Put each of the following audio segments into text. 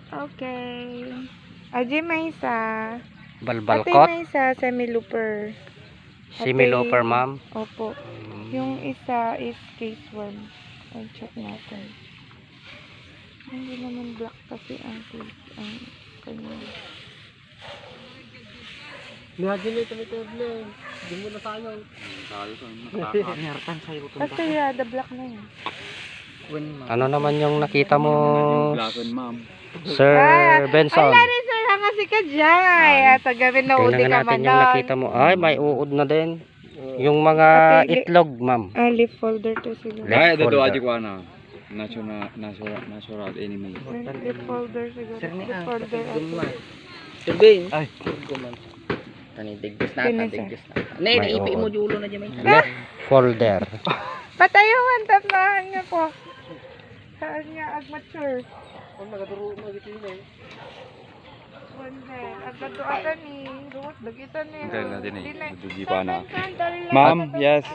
Okay. Aji may isa. Ate Balbalkot. may isa, semi-looper. Semi-loper, ma'am. Opo. Yung isa is caseworm. I'll check natin. Hindi naman black kasi ang kanya. Imagine ito may problem. Hindi mo na sayang. Kasi the black na yun. Ano naman yung nakita mo, Ma'am. Sir Benson? Wala rin sir lang kasi ka dyan. At gawin na udi Tingnan ka natin man yung doon. nakita mo. Ay, may uod na din. Yung mga Pati- itlog, ma'am. Leaf folder to siguro. Leaf Ay, ito folder. aja ko na. Natural enemy. Leaf folder siguro. Leaf folder. Turbin. Ay. Tanidigis na, Goodness, tanidigis na. May Nay, ipi mo uod. julo na dyan. Left folder. Patayuan, tatmahan niya po. Saan niya ag-mature? Kung nagaduro mo, ito yun eh. Wanda, agad-doatan ni Ruth, bagitan ni. Dahil natin eh. Di na- Dugi pa na. Sandal lang. Ma'am, yes.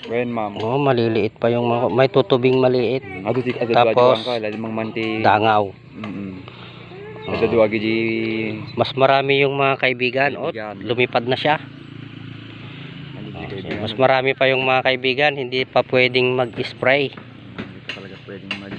When ma'am. Oh, maliliit pa yung mga, may tutubing maliit. Ado di ado Tapos, ka lalo mang manti. Dangaw. Ado duwagi di Mas marami yung mga kaibigan. Oh, Kaibigan. lumipad na siya. Mas marami pa yung mga kaibigan. Hindi pa pwedeng mag-spray. Hindi talaga pwedeng mag